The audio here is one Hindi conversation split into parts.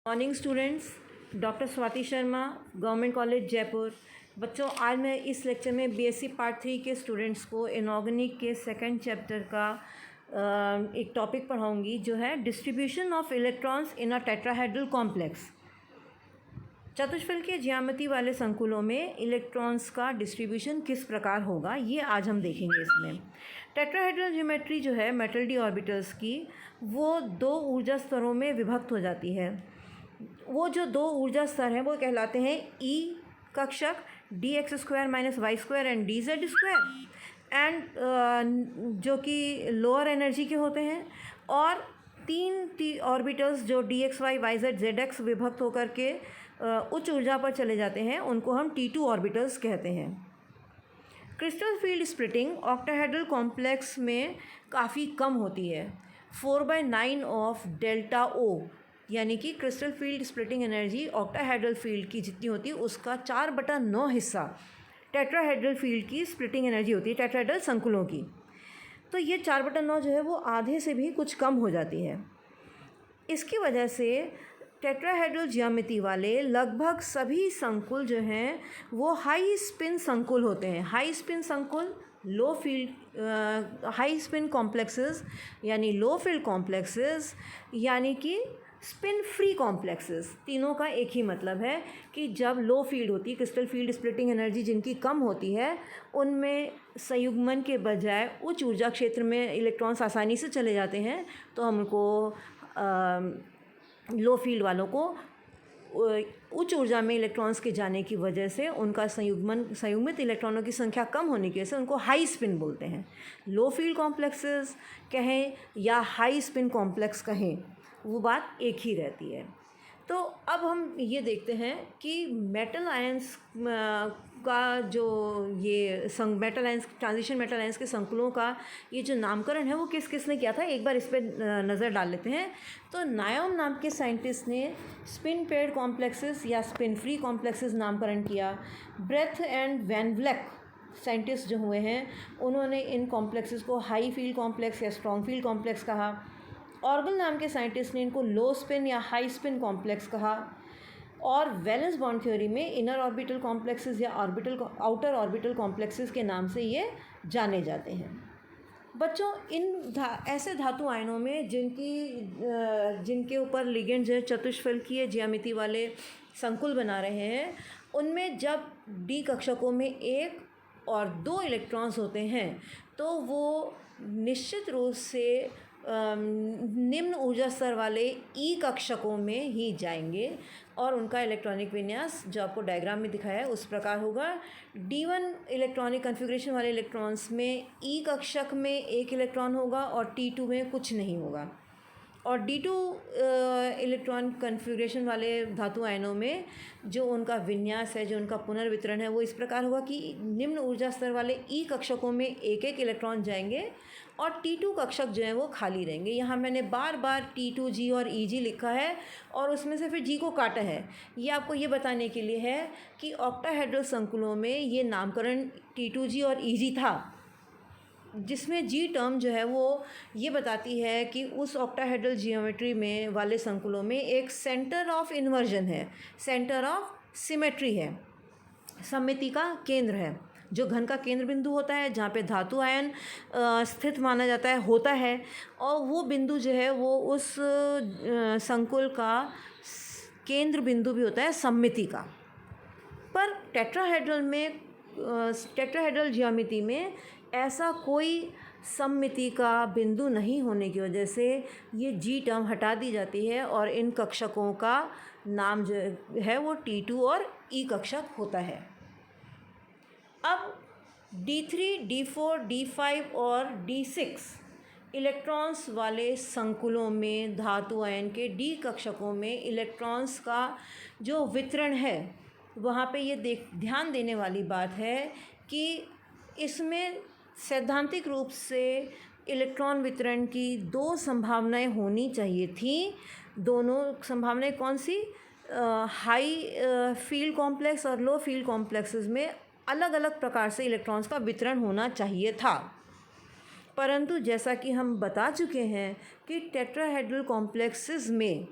Morning students, doctor Swati Sharma, government college Jaipur. बच्चों, आज मैं इस लेक्चर में बीएससी पार्ट 3 के स्टूडेंट्स को इनऑर्गेनिक के सेकंड चैप्टर का एक टॉपिक पढ़ाऊंगी जो है distribution of electrons in a tetrahedral complex. चतुष्फल के ज्यामिति वाले संकुलों में इलेक्ट्रॉन्स का डिस्ट्रीब्यूशन किस प्रकार होगा, ये आज हम देखेंगे। इसमें टेट्राहेड्रल ज्योमेट्री जो है मेटल डी ऑर्बिटल्स की, वो दो ऊर्जा स्तरों में विभक्त हो जाती है। वो जो दो ऊर्जा स्तर हैं वो कहलाते हैं ई कक्षक, D X square minus Y square and D Z square, and जो कि लोअर एनर्जी के होते हैं। और तीन टी ऑर्बिटल्स जो D X Y Y Z Z X विभक्त होकर के उच्च ऊर्जा पर चले जाते हैं, उनको हम T2 ऑर्बिटल्स कहते हैं। Crystal field splitting octahedral complex में काफ़ी कम होती है। 4/9 ऑफ डेल्टा ओ, यानी कि crystal field splitting energy octahedral field की जितनी होती है उसका 4/9 हिस्सा टेट्राहेड्रल फील्ड की स्प्लिटिंग एनर्जी होती है, टेट्राहेड्रल संकुलों की। तो ये 4/9 जो है वो आधे से भी कुछ कम हो जाती है। इसकी वजह से टेट्राहेड्रल ज्यामिति वाले लगभग सभी संकुल जो हैं वो हाई स्पिन संकुल होते हैं। हाई स्पिन संकुल, लो फील्ड, हाई स्पिन कॉम्प्लेक्सेस यानी लो फील्ड कॉम्प्लेक्सेस, यानी कि स्पिन फ्री कॉम्प्लेक्सेस। तीनों का एक ही मतलब है कि जब लो फील्ड होती है, क्रिस्टल फील्ड स्प्लिटिंग एनर्जी जिनकी कम होती है, उनमें संयुग्मन के बजाय उच्च ऊर्जा क्षेत्र में इलेक्ट्रॉन्स आसानी से चले जाते हैं, तो हमको लो फील्ड वालों को उच्च ऊर्जा में इलेक्ट्रॉन्स के जाने की वजह से उनका संयुग्मित इलेक्ट्रॉनों की संख्या कम होने की वजह से उनको हाई स्पिन बोलते हैं। लो फील्ड कॉम्प्लेक्सेस कहें या हाई स्पिन कॉम्प्लेक्स कहें, वो बात एक ही रहती है। तो अब हम ये देखते हैं कि मेटल आयंस का जो ये metal ions, transition metal ions के संकुलों का ये जो नामकरण है वो किस किस ने किया था, एक बार इस पर नज़र डाल लेते हैं। तो नायोम नाम के साइंटिस्ट ने स्पिन पेयर्ड कॉम्प्लेक्सेस या स्पिन फ्री कॉम्प्लेक्सेस नामकरण किया। ब्रेथ एंड वैन व्लेक साइंटिस्ट जो हुए हैं, उन्होंने इन कॉम्प्लेक्सेस को हाई फील्ड कॉम्प्लेक्स या स्ट्रॉन्ग फील्ड कॉम्प्लेक्स कहा। ऑर्गल नाम के साइंटिस्ट ने इनको लो स्पिन या हाई स्पिन कॉम्प्लेक्स कहा। और वैलेंस बॉन्ड थ्योरी में इनर ऑर्बिटल कॉम्प्लेक्सेस या आउटर ऑर्बिटल कॉम्प्लेक्सेस के नाम से ये जाने जाते हैं। बच्चों, ऐसे धातु आयनों में जिनके ऊपर लिगेंड जो है चतुष्फल की ज्यामिति वाले संकुल बना रहे हैं, उनमें जब डी कक्षकों में 1 और 2 इलेक्ट्रॉन्स होते हैं तो वो निश्चित रूप से निम्न ऊर्जा स्तर वाले ई कक्षकों में ही जाएंगे और उनका इलेक्ट्रॉनिक विन्यास जो आपको डायग्राम में दिखाया है उस प्रकार होगा। D1 इलेक्ट्रॉनिक कन्फिग्रेशन वाले इलेक्ट्रॉन्स में ई कक्षक में 1 इलेक्ट्रॉन होगा और T2 में कुछ नहीं होगा। और D2 इलेक्ट्रॉन कन्फिग्रेशन वाले धातु आयनों में जो उनका विन्यास है, जो उनका पुनर्वितरण है, वो इस प्रकार होगा कि निम्न ऊर्जा स्तर वाले ई कक्षकों में 1-1 इलेक्ट्रॉन जाएंगे और T2 कक्षक जो हैं वो खाली रहेंगे। यहाँ मैंने बार बार T2G और EG लिखा है और उसमें से फिर G को काटा है। ये आपको ये बताने के लिए है कि ऑक्टाहेड्रल संकुलों में ये नामकरण T2G और EG था, जिसमें G टर्म जो है वो ये बताती है कि उस ऑक्टाहेड्रल जियोमेट्री में वाले संकुलों में एक सेंटर ऑफ इन्वर्जन है, सेंटर ऑफ सिमेट्री है, सममिति का केंद्र है, जो घन का केंद्र बिंदु होता है जहाँ पे धातु आयन स्थित माना जाता है होता है। और वो बिंदु जो है वो उस संकुल का केंद्र बिंदु भी होता है सममिति का। पर टेट्राहेड्रल ज्यामिति में ऐसा कोई सममिति का बिंदु नहीं होने की वजह से ये G टर्म हटा दी जाती है और इन कक्षकों का नाम जो है वो T2 और E कक्षक होता है। अब D3, D4, D5 और D6 इलेक्ट्रॉन्स वाले संकुलों में धातु आयन के D कक्षकों में इलेक्ट्रॉन्स का जो वितरण है, वहाँ पे ये ध्यान देने वाली बात है कि इसमें सैद्धांतिक रूप से इलेक्ट्रॉन वितरण की 2 संभावनाएं होनी चाहिए थी। दोनों संभावनाएं कौन सी? हाई फील्ड कॉम्प्लेक्स और लो फील्ड कॉम्प्लेक्सेस में अलग अलग प्रकार से इलेक्ट्रॉन्स का वितरण होना चाहिए था। परंतु जैसा कि हम बता चुके हैं कि टेट्राहेड्रल कॉम्प्लेक्सेस में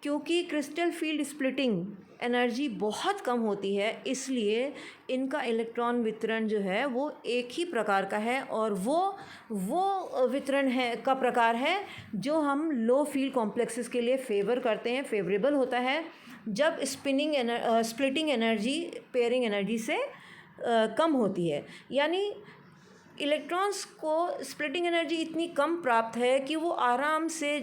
क्योंकि क्रिस्टल फील्ड स्प्लिटिंग एनर्जी बहुत कम होती है, इसलिए इनका इलेक्ट्रॉन वितरण जो है वो एक ही प्रकार का है, और वो वितरण है का प्रकार है जो हम लो फील्ड कॉम्प्लेक्सेस के लिए फेवर करते हैं, फेवरेबल होता है, जब स्प्लिटिंग एनर्जी पेयरिंग एनर्जी से कम होती है। यानी इलेक्ट्रॉन्स को स्प्लिटिंग एनर्जी इतनी कम प्राप्त है कि वो आराम से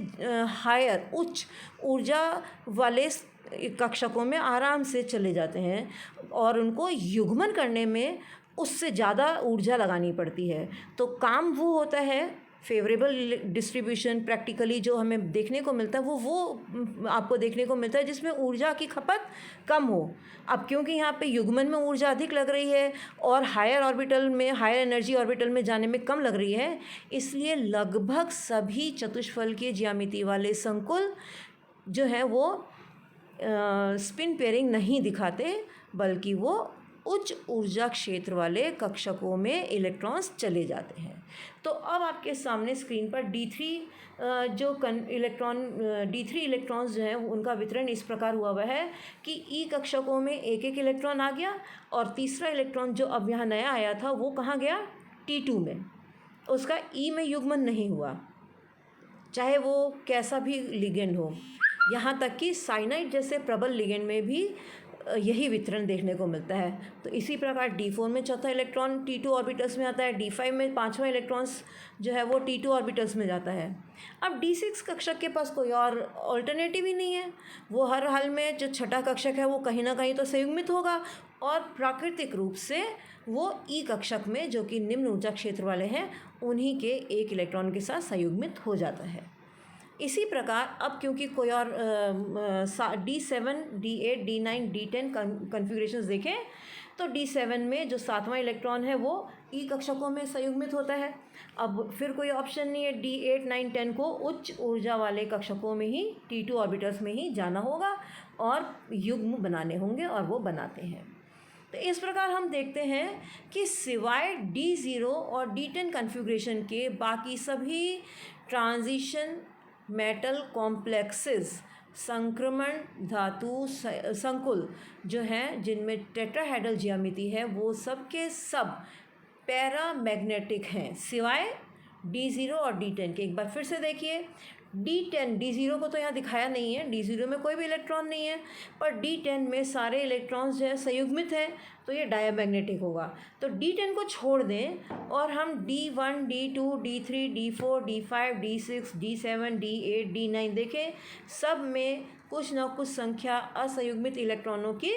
हायर उच्च ऊर्जा वाले कक्षकों में आराम से चले जाते हैं, और उनको युग्मन करने में उससे ज़्यादा ऊर्जा लगानी पड़ती है। तो काम वो होता है फेवरेबल डिस्ट्रीब्यूशन प्रैक्टिकली जो हमें देखने को मिलता है वो आपको देखने को मिलता है जिसमें ऊर्जा की खपत कम हो। अब क्योंकि यहाँ पे युग्मन में ऊर्जा अधिक लग रही है और हायर एनर्जी ऑर्बिटल में जाने में कम लग रही है, इसलिए लगभग सभी चतुष्फलकीय ज्यामिति वाले संकुल जो है वो स्पिन पेयरिंग नहीं दिखाते, बल्कि वो उच्च ऊर्जा क्षेत्र वाले कक्षकों में इलेक्ट्रॉन्स चले जाते हैं। तो अब आपके सामने स्क्रीन पर D3 इलेक्ट्रॉन्स जो हैं उनका वितरण इस प्रकार हुआ है कि ई कक्षकों में एक एक इलेक्ट्रॉन आ गया, और तीसरा इलेक्ट्रॉन जो अब यहाँ नया आया था वो कहाँ गया, T2 में। उसका ई में युग्मन नहीं हुआ, चाहे वो कैसा भी लिगेंड हो। यहाँ तक कि साइनाइड जैसे प्रबल लिगेंड में भी यही वितरण देखने को मिलता है। तो इसी प्रकार D4 में चौथा इलेक्ट्रॉन T2 ऑर्बिटल्स में आता है, D5 में पांचवा इलेक्ट्रॉन्स जो है वो T2 ऑर्बिटल्स में जाता है। अब D6 कक्षक के पास कोई और ऑल्टरनेटिव ही नहीं है, वो हर हाल में जो छठा कक्षक है वो कहीं ना कहीं तो संयुग्मित होगा, और प्राकृतिक रूप से वो ई कक्षक में जो कि निम्न ऊर्जा क्षेत्र वाले हैं उन्हीं के एक इलेक्ट्रॉन के साथ संयुग्मित हो जाता है। इसी प्रकार अब क्योंकि कोई और D7, D8, D9, D10 कन्फिग्रेशंस देखें तो D7 में जो सातवां इलेक्ट्रॉन है वो ई कक्षकों में संयुग्मित होता है। अब फिर कोई ऑप्शन नहीं है, D8, 9, 10 को उच्च ऊर्जा वाले कक्षकों में ही T2 ऑर्बिटल्स में ही जाना होगा और युग्म बनाने होंगे, और वो बनाते हैं। तो इस प्रकार हम देखते हैं कि सिवाय D0 और D10 कन्फिग्रेशन के बाकी सभी ट्रांजिशन मेटल कॉम्प्लेक्सेस संक्रमण धातु संकुल जो हैं जिनमें टेट्राहेड्रल ज्यामिति है वो सब के सब पैरामैग्नेटिक हैं, सिवाय D0 और D10 के। एक बार फिर से देखिए, D0 को तो यहाँ दिखाया नहीं है, D0 में कोई भी इलेक्ट्रॉन नहीं है, पर D10 में सारे इलेक्ट्रॉन्स जो है संयुग्मित हैं, तो ये डायमैग्नेटिक होगा। तो D10 को छोड़ दें और हम D1, D2, D3, D4, D5, D6, D7, D8, D9 देखें, सब में कुछ न कुछ संख्या असंयुग्मित इलेक्ट्रॉनों की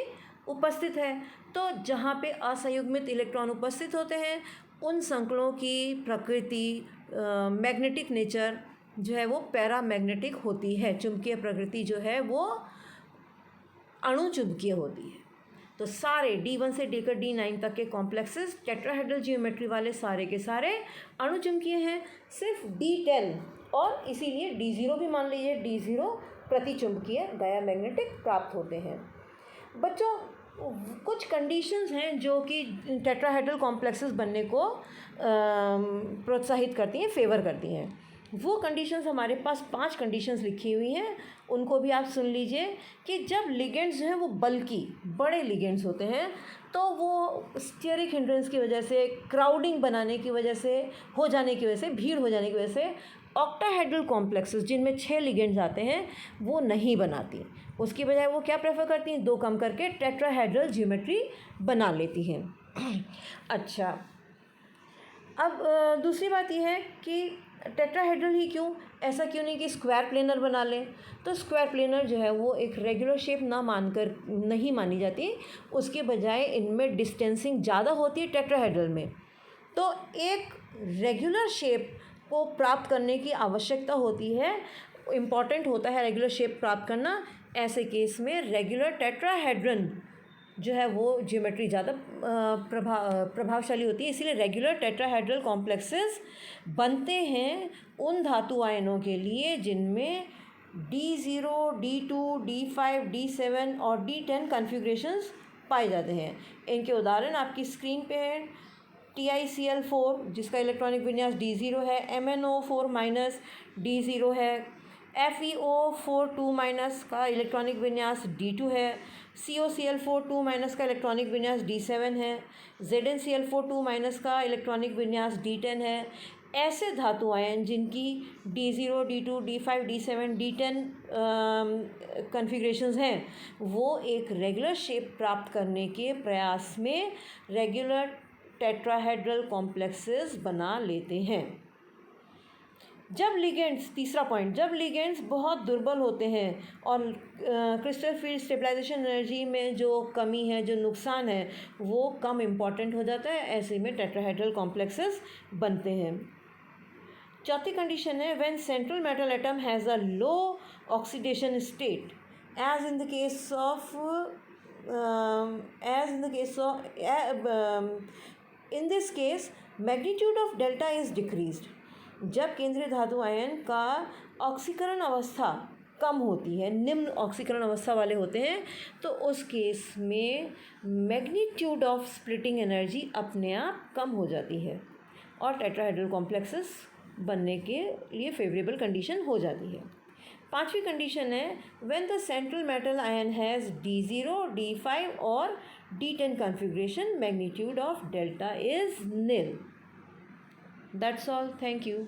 उपस्थित है। तो जहाँ पे असंयुग्मित इलेक्ट्रॉन उपस्थित होते हैं उन संकुलों की प्रकृति मैग्नेटिक नेचर जो है वो पैरामैग्नेटिक होती है, चुंबकीय प्रकृति जो है वो अणु चुंबकीय होती है। तो सारे D1 से लेकर D9 तक के कॉम्प्लेक्सेस टेट्राहेड्रल जियोमेट्री वाले सारे के सारे अणु चुंबकीय हैं, सिर्फ D10 और इसीलिए D0 भी मान लीजिए, D0 प्रतिचुंबकीय डायमैग्नेटिक प्राप्त होते हैं। बच्चों, कुछ कंडीशंस हैं जो कि टेट्राहेड्रल कॉम्प्लेक्सेस बनने को प्रोत्साहित करती हैं, फेवर करती हैं। वो कंडीशंस हमारे पास 5 कंडीशंस लिखी हुई हैं, उनको भी आप सुन लीजिए कि जब लिगेंड्स जो हैं वो बल्कि बड़े लिगेंड्स होते हैं तो वो स्टेरिक हिंड्रेंस की वजह से, क्राउडिंग बनाने की वजह से, हो जाने की वजह से, भीड़ हो जाने की वजह से ऑक्टाहेड्रल कॉम्प्लेक्सेस जिनमें 6 लिगेंड्स आते हैं वो नहीं बनाती। उसकी बजाय वो क्या प्रेफर करती हैं, 2 कम करके टेट्राहेड्रल ज्योमेट्री बना लेती हैं। अच्छा, अब दूसरी बात यह है कि टेट्राहेड्रल ही क्यों, ऐसा क्यों नहीं कि स्क्वायर प्लेनर बना लें। तो स्क्वायर प्लेनर जो है वो एक रेगुलर शेप नहीं मानी जाती, उसके बजाय इनमें डिस्टेंसिंग ज़्यादा होती है टेट्राहेड्रल में। तो एक रेगुलर शेप को प्राप्त करने की आवश्यकता होती है, इम्पॉर्टेंट होता है रेगुलर शेप प्राप्त करना। ऐसे केस में रेगुलर टेट्राहेड्रन जो है वो ज्योमेट्री ज़्यादा प्रभावशाली होती है, इसीलिए रेगुलर टेट्राहेड्रल कॉम्प्लेक्सेस बनते हैं उन धातु आयनों के लिए जिनमें D0, D2, D5, D7 और D10 कन्फिग्रेशंस पाए जाते हैं। इनके उदाहरण आपकी स्क्रीन पे हैं, TiCl4 जिसका इलेक्ट्रॉनिक विन्यास D0 है, MnO4- D0 है, FeO4 2 माइनस का इलेक्ट्रॉनिक विन्यास D2 है। COCl4 2 माइनस का इलेक्ट्रॉनिक विन्यास D7 है। ZnCl4 2 माइनस का इलेक्ट्रॉनिक विन्यास D10 है। ऐसे धातु आयन जिनकी D0, D2, D5, D7, D10 कन्फिग्रेशंस हैं, वो एक रेगुलर शेप प्राप्त करने के प्रयास में रेगुलर टेट्राहेड्रल कॉम्प्लेक्सेस बना लेते हैं। जब लिगेंड्स, तीसरा पॉइंट, जब लिगेंड्स बहुत दुर्बल होते हैं और क्रिस्टल फील्ड स्टेबलाइजेशन एनर्जी में जो कमी है, जो नुकसान है, वो कम इम्पॉर्टेंट हो जाता है। ऐसे में टेट्राहेड्रल कॉम्प्लेक्सेस बनते हैं। चौथी कंडीशन है when central metal atom has a low oxidation state as in the case of in this case magnitude of delta is decreased। जब केंद्रीय धातु आयन का ऑक्सीकरण अवस्था कम होती है, निम्न ऑक्सीकरण अवस्था वाले होते हैं, तो उस केस में मैग्नीट्यूड ऑफ स्प्लिटिंग एनर्जी अपने आप कम हो जाती है और टेट्राहेड्रल कॉम्प्लेक्सेस बनने के लिए फेवरेबल कंडीशन हो जाती है। पांचवी कंडीशन है when the central metal ion has D0, D5 और D10 configuration, magnitude of delta is nil। That's all. Thank you.